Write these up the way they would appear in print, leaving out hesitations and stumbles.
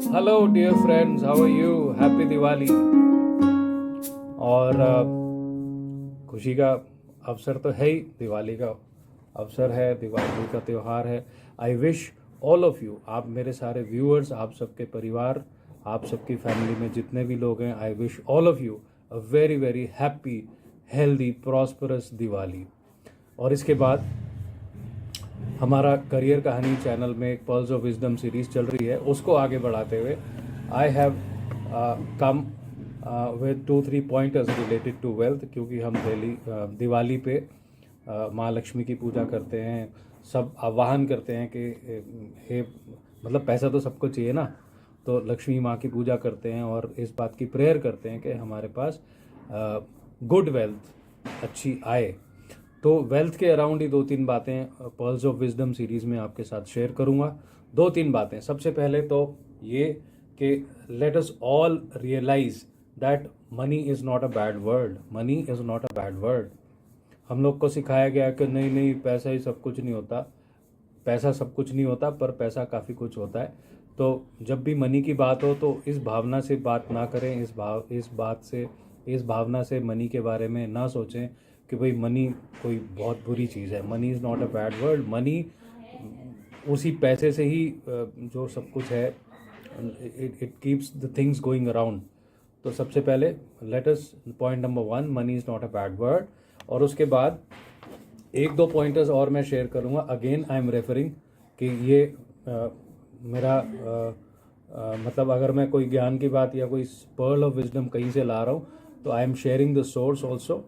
Hello dear friends, how are you? Happy Diwali. और खुशी का अवसर तो है ही, दिवाली का अवसर है, दिवाली का त्यौहार है। I wish all of you, आप मेरे सारे व्यूअर्स, आप सबके परिवार, आप सबकी फैमिली में जितने भी लोग हैं, I wish all of you a very very happy, healthy, prosperous Diwali. और इसके बाद हमारा करियर कहानी चैनल में एक पर्ल्स ऑफ विजडम सीरीज चल रही है, उसको आगे बढ़ाते हुए I have come with 2-3 pointers related to wealth, क्योंकि हम दिवाली पे माँ लक्ष्मी की पूजा करते हैं, सब आह्वान करते हैं कि हे, मतलब पैसा तो सबको चाहिए ना, तो लक्ष्मी माँ की पूजा करते हैं और इस बात की प्रेयर करते हैं कि हमारे पास गुड वेल्थ अच्छी आए। तो वेल्थ के अराउंड ही 2-3 बातें पर्ल्स ऑफ विजडम सीरीज में आपके साथ शेयर करूंगा। 2-3 बातें। सबसे पहले तो ये कि let us all realise that money is not a bad word. Money is not a bad word. हम लोग को सिखाया गया कि नहीं नहीं, पैसा ही सब कुछ नहीं होता। पैसा सब कुछ नहीं होता, पर पैसा काफ़ी कुछ होता है। तो जब भी मनी की बात हो तो इस भावना से बात ना करें, इस भावना से मनी के बारे में ना सोचें कि भाई मनी कोई बहुत बुरी चीज़ है। Money is not a bad word. Money उसी पैसे से ही जो सब कुछ है, it keeps the things going around. तो सबसे पहले let us point number 1, money is not a bad word. और उसके बाद 1-2 पॉइंटर्स और मैं शेयर करूँगा। अगेन आई एम रेफरिंग कि ये मेरा मतलब अगर मैं कोई ज्ञान की बात या कोई पर्ल ऑफ विजडम कहीं से ला रहा हूँ तो I am sharing the source also.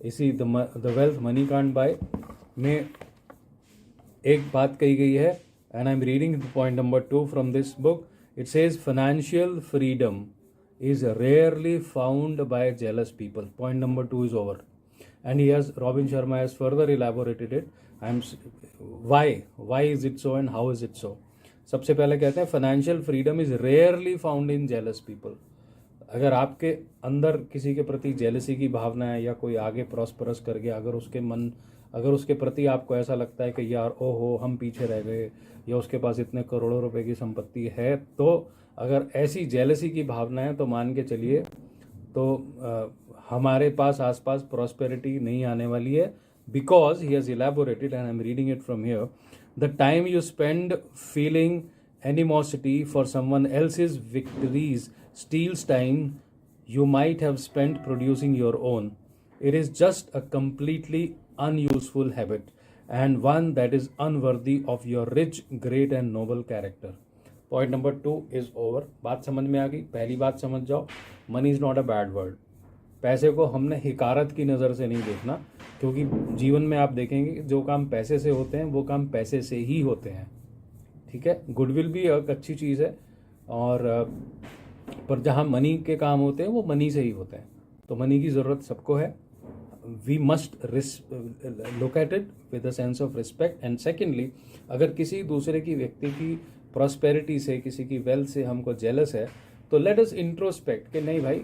इसी the wealth money can't buy में एक बात कही गई है, and I am reading point number 2 from this book. It says financial freedom is rarely found by jealous people. Point number 2 is over. And Robin Sharma has further elaborated it. Why is it so and how is it so? सबसे पहले कहते हैं financial freedom is rarely found in jealous people. अगर आपके अंदर किसी के प्रति जेलसी की भावना है या कोई आगे प्रॉस्परस कर गया, अगर उसके प्रति आपको ऐसा लगता है कि यार ओहो हम पीछे रह गए, या उसके पास इतने करोड़ों रुपए की संपत्ति है, तो अगर ऐसी जेलसी की भावना है तो मान के चलिए तो हमारे पास आसपास प्रॉस्पेरिटी नहीं आने वाली है। Because he has elaborated and I am reading it from here, the time you spend feeling animosity for someone else's victories steals time you might have spent producing your own. It is just a completely unuseful habit and one that is unworthy of your rich, great and noble character. Point number 2 is over. बात समझ में आ गई? पहली बात समझ जाओ, money is not a bad word. पैसे को हमने हिकारत की नज़र से नहीं देखना, क्योंकि जीवन में आप देखेंगे कि जो काम पैसे से होते हैं वो काम पैसे से ही होते हैं। ठीक है, गुडविल भी एक अच्छी चीज़ है, और पर जहाँ मनी के काम होते हैं वो मनी से ही होते हैं। तो मनी की ज़रूरत सबको है। We must look at it with a sense of respect. And secondly, अगर किसी दूसरे की व्यक्ति की प्रॉस्पेरिटी से, किसी की वेल्थ से हमको जेलस है, तो लेट अस इंट्रोस्पेक्ट कि नहीं भाई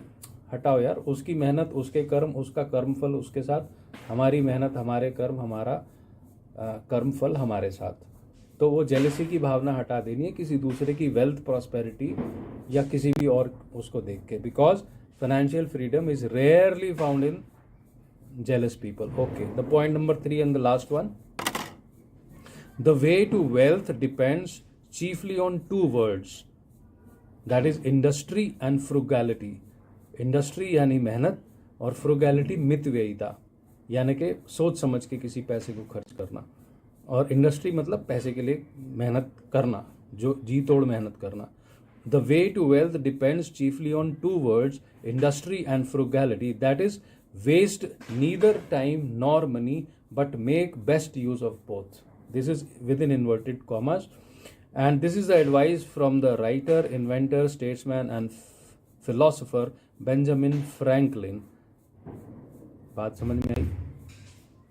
हटाओ यार, उसकी मेहनत, उसके कर्म, उसका कर्मफल उसके साथ, हमारी मेहनत, हमारे कर्म, हमारा कर्मफल हमारे साथ। तो वो जेलसी की भावना हटा देनी है किसी दूसरे की वेल्थ, प्रॉस्पेरिटी या किसी भी और उसको देख के, because financial freedom is rarely found in jealous people. Okay, the point number 3 and the last one. The way to wealth depends chiefly on 2 words, that is industry and frugality. Industry यानी मेहनत, और frugality मितव्ययिता, यानी कि सोच समझ के किसी पैसे को खर्च करना। और इंडस्ट्री मतलब पैसे के लिए मेहनत करना, जो जी तोड़ मेहनत करना। The way to wealth depends chiefly on 2 words, industry and frugality. That is, waste neither time nor money, but make best use of both. This is within inverted commas. And this is the advice from the writer, inventor, statesman and philosopher Benjamin Franklin. बात समझ में आई?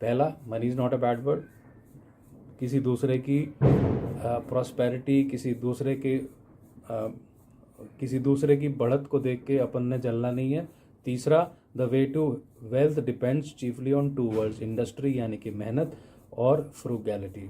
पहला, money is not a bad word. किसी दूसरे की prosperity, किसी दूसरे की बढ़त को देख के अपन ने जलना नहीं है। तीसरा, the way to wealth depends chiefly on 2 words, industry यानी कि मेहनत और फ्रूगैलिटी।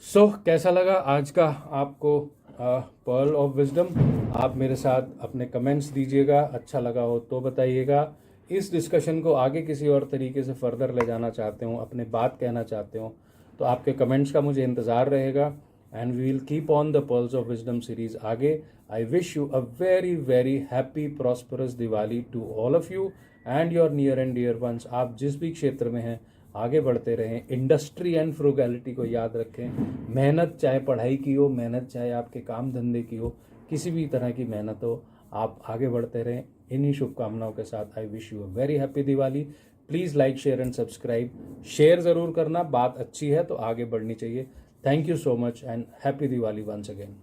सो कैसा लगा आज का आपको पर्ल ऑफ विजडम। आप मेरे साथ अपने कमेंट्स दीजिएगा, अच्छा लगा हो तो बताइएगा। इस डिस्कशन को आगे किसी और तरीके से फर्दर ले जाना चाहते हो, अपने बात कहना चाहते हो, तो आपके कमेंट्स का मुझे इंतज़ार रहेगा। And we will keep on the pearls of wisdom series आगे। I wish you a very very happy prosperous Diwali to all of you and your near and dear ones. आप जिस भी क्षेत्र में हैं आगे बढ़ते रहें, इंडस्ट्री एंड फ्रूगैलिटी को याद रखें। मेहनत चाहे पढ़ाई की हो, मेहनत चाहे आपके काम धंधे की हो, किसी भी तरह की मेहनत हो, आप आगे बढ़ते रहें। इन्हीं शुभकामनाओं के साथ I wish you a very happy Diwali. Please like share and subscribe. Share ज़रूर करना, बात अच्छी है तो आगे बढ़नी चाहिए। Thank you so much and happy Diwali once again.